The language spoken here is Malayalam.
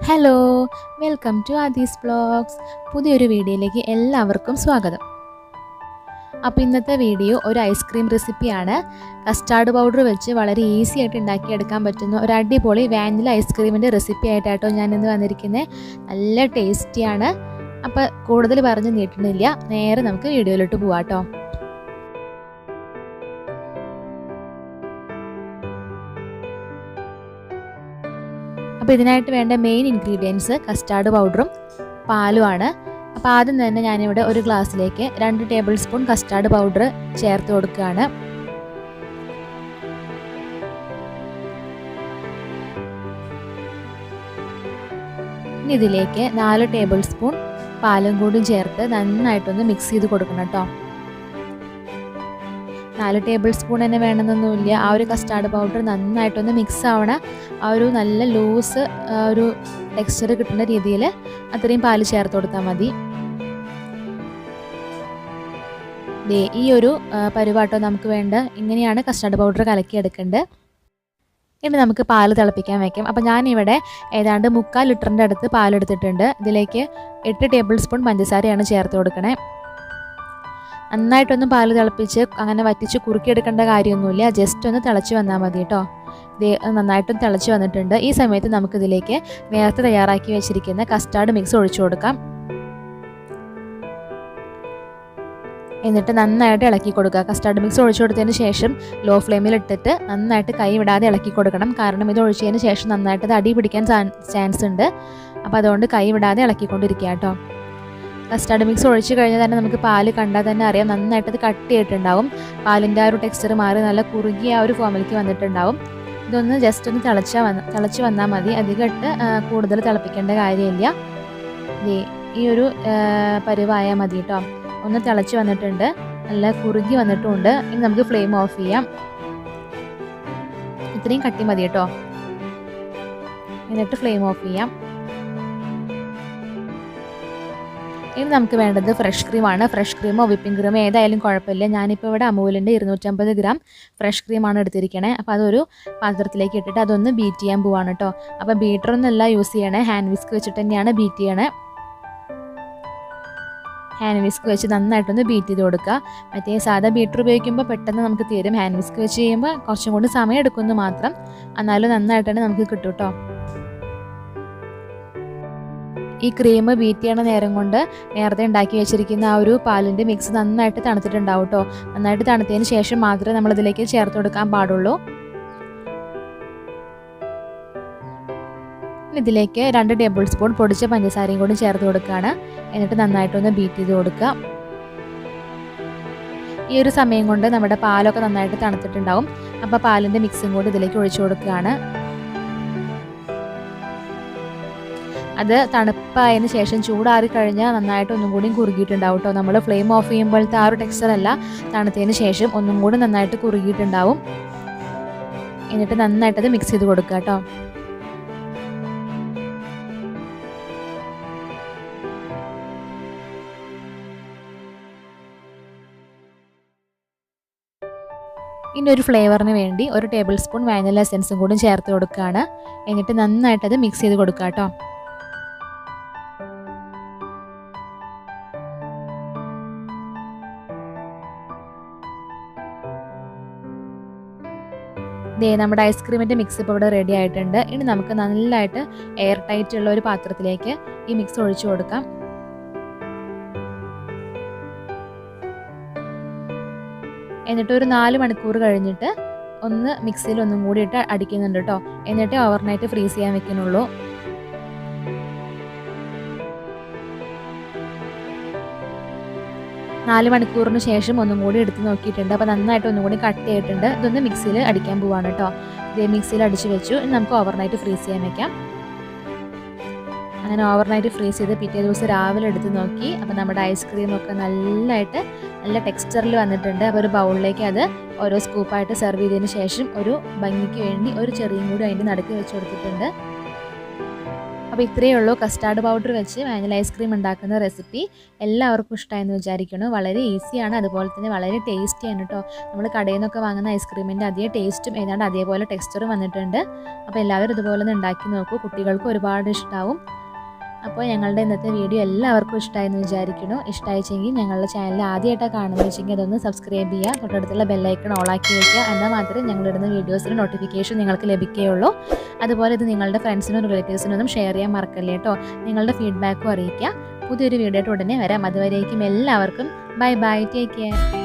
Hello, welcome to Aadi's vlogs. പുതിയൊരു വീഡിയോയിലേക്ക് എല്ലാവർക്കും സ്വാഗതം. അപ്പോൾ ഇന്നത്തെ വീഡിയോ ഒരു ഐസ്ക്രീം റെസിപ്പിയാണ്. കസ്റ്റാർഡ് പൗഡർ വെച്ച് വളരെ ഈസി ആയിട്ട് ഉണ്ടാക്കിയെടുക്കാൻ പറ്റുന്ന ഒരു അടിപൊളി വാനില ഐസ്ക്രീമിൻ്റെ റെസിപ്പി ആയിട്ടാട്ടോ ഞാൻ ഇന്ന് വന്നിരിക്കുന്നത്. നല്ല ടേസ്റ്റിയാണ്. അപ്പോൾ കൂടുതൽ പറഞ്ഞ് നീട്ടുന്നില്ല, നേരെ നമുക്ക് വീഡിയോയിലോട്ട് പോവാം കേട്ടോ. അപ്പോൾ ഇതിനായിട്ട് വേണ്ട മെയിൻ ഇൻഗ്രീഡിയൻസ് കസ്റ്റാർഡ് പൗഡറും പാലുമാണ്. അപ്പോൾ ആദ്യം തന്നെ ഞാനിവിടെ ഒരു ഗ്ലാസ്സിലേക്ക് 2 ടേബിൾ സ്പൂൺ കസ്റ്റാർഡ് പൗഡർ ചേർത്ത് കൊടുക്കുകയാണ്. ഇനി ഇതിലേക്ക് 4 ടേബിൾ സ്പൂൺ പാലും കൂടി ചേർത്ത് നന്നായിട്ടൊന്ന് മിക്സ് ചെയ്ത് കൊടുക്കണം കേട്ടോ. 4 ടേബിൾ സ്പൂൺ തന്നെ വേണമെന്നൊന്നുമില്ല. ആ ഒരു കസ്റ്റാർഡ് പൗഡർ നന്നായിട്ടൊന്ന് മിക്സ് ആവണ ആ ഒരു നല്ല ലൂസ് ഒരു ടെക്സ്ചർ കിട്ടുന്ന രീതിയിൽ അത്രയും പാല് ചേർത്ത് കൊടുത്താൽ മതി. ഈ ഒരു പരുവാട്ടോ നമുക്ക് വേണ്ട. ഇങ്ങനെയാണ് കസ്റ്റാർഡ് പൗഡർ കലക്കിയെടുക്കേണ്ടത്. ഇനി നമുക്ക് പാല് തിളപ്പിക്കാൻ വയ്ക്കാം. അപ്പോൾ ഞാനിവിടെ ഏതാണ്ട് 3/4 ലിറ്ററിൻ്റെ അടുത്ത് പാലെടുത്തിട്ടുണ്ട്. ഇതിലേക്ക് 8 ടേബിൾ സ്പൂൺ പഞ്ചസാരയാണ് ചേർത്ത് കൊടുക്കണേ. നന്നായിട്ടൊന്നും പാല് തിളപ്പിച്ച് അങ്ങനെ വറ്റിച്ച് കുറുക്കിയെടുക്കേണ്ട കാര്യമൊന്നുമില്ല. ജസ്റ്റ് ഒന്ന് തിളച്ച് വന്നാൽ മതി കേട്ടോ. ഇത് നന്നായിട്ടും തിളച്ച് വന്നിട്ടുണ്ട്. ഈ സമയത്ത് നമുക്കിതിലേക്ക് നേരത്തെ തയ്യാറാക്കി വെച്ചിരിക്കുന്ന കസ്റ്റാർഡ് മിക്സ് ഒഴിച്ചു കൊടുക്കാം. എന്നിട്ട് നന്നായിട്ട് ഇളക്കി കൊടുക്കുക. കസ്റ്റാർഡ് മിക്സ് ഒഴിച്ചു കൊടുത്തതിന് ശേഷം ലോ ഫ്ലെയിമിൽ ഇട്ടിട്ട് നന്നായിട്ട് കൈ വിടാതെ ഇളക്കി കൊടുക്കണം. കാരണം ഇത് ഒഴിച്ചതിന് ശേഷം നന്നായിട്ട് അത് അടി പിടിക്കാൻ ചാൻസ് ഉണ്ട്. അപ്പോൾ അതുകൊണ്ട് കൈ വിടാതെ ഇളക്കിക്കൊണ്ടിരിക്കുക കേട്ടോ. കസ്റ്റാർഡ് മിക്സ് ഒഴിച്ച് കഴിഞ്ഞാൽ തന്നെ നമുക്ക് പാല് കണ്ടാൽ തന്നെ അറിയാം നന്നായിട്ട് അത് കട്ടിയായിട്ടുണ്ടാവും. പാലിൻ്റെ ആ ഒരു ടെക്സ്ചർ മാറി നല്ല കുറുകിയ ആ ഒരു ഫോമിലേക്ക് വന്നിട്ടുണ്ടാവും. ഇതൊന്ന് ജസ്റ്റ് ഒന്ന് തിളച്ച് വന്നാൽ മതി. അധികമായിട്ട് കൂടുതൽ തിളപ്പിക്കേണ്ട കാര്യമില്ല. ഈ ഒരു പരുവായാൽ മതി കേട്ടോ. ഒന്ന് തിളച്ച് വന്നിട്ടുണ്ട്, നല്ല കുറുകി വന്നിട്ടുമുണ്ട്. ഇനി നമുക്ക് ഫ്ലെയിം ഓഫ് ചെയ്യാം. ഇത്രയും കട്ടി മതി കേട്ടോ. എന്നിട്ട് ഫ്ലെയിം ഓഫ് ചെയ്യാം. ഇനി നമുക്ക് വേണ്ടത് ഫ്രഷ് ക്രീമാണ്. ഫ്രഷ് ക്രീമോ വിപ്പിംഗ് ക്രീമോ ഏതായാലും കുഴപ്പമില്ല. ഞാനിപ്പോൾ ഇവിടെ അമൂലിൻ്റെ 250 ഗ്രാം ഫ്രഷ് ക്രീമാണ് എടുത്തിരിക്കണേ. അപ്പോൾ അതൊരു പാത്രത്തിലേക്ക് ഇട്ടിട്ട് അതൊന്ന് ബീറ്റ് ചെയ്യാൻ പോവാണ് കേട്ടോ. അപ്പോൾ ബീറ്ററൊന്നുമല്ല യൂസ് ചെയ്യണേ, ഹാൻഡ് വിസ്ക് വെച്ചിട്ട് തന്നെയാണ് ബീറ്റ് ചെയ്യണേ. ഹാൻഡ് വിസ്ക് വെച്ച് നന്നായിട്ടൊന്ന് ബീറ്റ് ചെയ്ത് കൊടുക്കുക. മറ്റേ സാധാ ബീറ്റർ ഉപയോഗിക്കുമ്പോൾ പെട്ടെന്ന് നമുക്ക് തീരും. ഹാൻഡ് വിസ്ക് വെച്ച് ചെയ്യുമ്പോൾ കുറച്ചും കൂടി സമയം എടുക്കുമെന്ന് മാത്രം. എന്നാലും നന്നായിട്ട് തന്നെ നമുക്ക് കിട്ടും കേട്ടോ. ഈ ക്രീം ബീറ്റ് ചെയ്യണ നേരം കൊണ്ട് നേരത്തെ ഉണ്ടാക്കി വെച്ചിരിക്കുന്ന ആ ഒരു പാലിൻ്റെ മിക്സ് നന്നായിട്ട് തണുത്തിട്ടുണ്ടാവും കേട്ടോ. നന്നായിട്ട് തണുത്തതിന് ശേഷം മാത്രമേ നമ്മളിതിലേക്ക് ചേർത്ത് കൊടുക്കാൻ പാടുള്ളൂ. ഇതിലേക്ക് 2 ടേബിൾ സ്പൂൺ പൊടിച്ച പഞ്ചസാരയും കൂടി ചേർത്ത് കൊടുക്കുകയാണ്. എന്നിട്ട് നന്നായിട്ടൊന്ന് ബീറ്റ് ചെയ്ത് കൊടുക്കുക. ഈ ഒരു സമയം കൊണ്ട് നമ്മുടെ പാലൊക്കെ നന്നായിട്ട് തണുത്തിട്ടുണ്ടാവും. അപ്പോൾ പാലിൻ്റെ മിക്സും കൂടി ഇതിലേക്ക് ഒഴിച്ചു കൊടുക്കുകയാണ്. അത് തണുപ്പായതിന് ശേഷം ചൂടാറി കഴിഞ്ഞാൽ നന്നായിട്ട് ഒന്നും കൂടി കുറുകിയിട്ടുണ്ടാവും കേട്ടോ. നമ്മൾ ഫ്ലെയിം ഓഫ് ചെയ്യുമ്പോഴത്തെ ആ ഒരു ടെക്സ്ചർ അല്ല, തണുത്തതിന് ശേഷം ഒന്നും കൂടി നന്നായിട്ട് കുറുകിയിട്ടുണ്ടാവും. എന്നിട്ട് നന്നായിട്ടത് മിക്സ് ചെയ്ത് കൊടുക്കുക കേട്ടോ. ഇനി ഒരു ഫ്ലേവറിന് വേണ്ടി 1 ടേബിൾ സ്പൂൺ വാനില എസൻസും കൂടി ചേർത്ത് കൊടുക്കുകയാണ്. എന്നിട്ട് നന്നായിട്ടത് മിക്സ് ചെയ്ത് കൊടുക്കുക കേട്ടോ. നമ്മുടെ ഐസ്ക്രീമിൻ്റെ മിക്സ് ഇപ്പോൾ ഇവിടെ റെഡി ആയിട്ടുണ്ട്. ഇനി നമുക്ക് നല്ലതായിട്ട് എയർ ടൈറ്റ് ഉള്ള ഒരു പാത്രത്തിലേക്ക് ഈ മിക്സ് ഒഴിച്ചു കൊടുക്കാം. എന്നിട്ട് ഒരു 4 മണിക്കൂർ കഴിഞ്ഞിട്ട് ഒന്ന് മിക്സിയിൽ ഒന്നും കൂടി ഇട്ട് അടിക്കുന്നുണ്ട് കേട്ടോ. എന്നിട്ട് ഓവർനൈറ്റ് ഫ്രീസ് ചെയ്യാൻ വെക്കുന്നുള്ളൂ. നാല് മണിക്കൂറിന് ശേഷം ഒന്നും കൂടി എടുത്ത് നോക്കിയിട്ടുണ്ട്. അപ്പോൾ നന്നായിട്ട് ഒന്നും കൂടി കട്ട് ചെയ്തിട്ടുണ്ട്. ഇതൊന്ന് മിക്സിയിൽ അടിക്കാൻ പോവാണ് കേട്ടോ. ഇതേ മിക്സിയിൽ അടിച്ച് വെച്ചു. ഇനി നമുക്ക് ഓവർനൈറ്റ് ഫ്രീസ് ചെയ്യാൻ വെക്കാം. അങ്ങനെ ഓവർനൈറ്റ് ഫ്രീസ് ചെയ്ത് പിറ്റേ ദിവസം രാവിലെ എടുത്ത് നോക്കി. അപ്പോൾ നമ്മുടെ ഐസ്ക്രീമൊക്കെ നല്ല ടെക്സ്ചറിൽ വന്നിട്ടുണ്ട്. അപ്പോൾ ഒരു ബൗളിലേക്ക് അത് ഓരോ സ്കൂപ്പായിട്ട് സെർവ് ചെയ്തതിന് ശേഷം ഒരു ഭംഗിക്ക് വേണ്ടി ഒരു ചെറിയും കൂടി അതിൻ്റെ നടുക്ക് വെച്ച് കൊടുത്തിട്ടുണ്ട്. അപ്പോൾ ഇത്രയേ ഉള്ളൂ കസ്റ്റാർഡ് പൗഡർ വെച്ച് വാനില ഐസ്ക്രീം ഉണ്ടാക്കുന്ന റെസിപ്പി. എല്ലാവർക്കും ഇഷ്ടമായെന്ന് വിചാരിക്കുന്നു. വളരെ ഈസിയാണ്, അതുപോലെ തന്നെ വളരെ ടേസ്റ്റിയാണ് കേട്ടോ. നമ്മൾ കടയിൽ നിന്നൊക്കെ വാങ്ങുന്ന ഐസ്ക്രീമിൻ്റെ അതേ ടേസ്റ്റും ഏതാണ്ട് അതേപോലെ ടെക്സ്ചറും വന്നിട്ടുണ്ട്. അപ്പോൾ എല്ലാവരും ഇതുപോലെ ഒന്ന് ഉണ്ടാക്കി നോക്കൂ, കുട്ടികൾക്ക് ഒരുപാട് ഇഷ്ടമാവും. അപ്പോൾ ഞങ്ങളുടെ ഇന്നത്തെ വീഡിയോ എല്ലാവർക്കും ഇഷ്ടമായെന്ന് വിചാരിക്കുന്നു. ഇഷ്ടമായിച്ചെങ്കിൽ ഞങ്ങളുടെ ചാനൽ ആദ്യമായിട്ടാണ് കാണുന്നത് വെച്ചെങ്കിൽ അതൊന്ന് സബ്സ്ക്രൈബ് ചെയ്യുക, തൊട്ടടുത്തുള്ള ബെല്ലൈക്കൺ ഓളാക്കി വയ്ക്കുക. എന്നാൽ മാത്രമേ ഞങ്ങളിടുന്ന വീഡിയോസിന് നോട്ടിഫിക്കേഷൻ നിങ്ങൾക്ക് ലഭിക്കുകയുള്ളൂ. അതുപോലെ ഇത് നിങ്ങളുടെ ഫ്രണ്ട്സിനും റിലേറ്റീവ്സിനൊന്നും ഷെയർ ചെയ്യാൻ മറക്കല്ലേ കേട്ടോ. നിങ്ങളുടെ ഫീഡ്ബാക്കും അറിയിക്കുക. പുതിയൊരു വീഡിയോ ആയിട്ട് ഉടനെ വരാം. അതുവരേക്കും എല്ലാവർക്കും ബൈ ബൈ, ടേക്ക് കെയർ.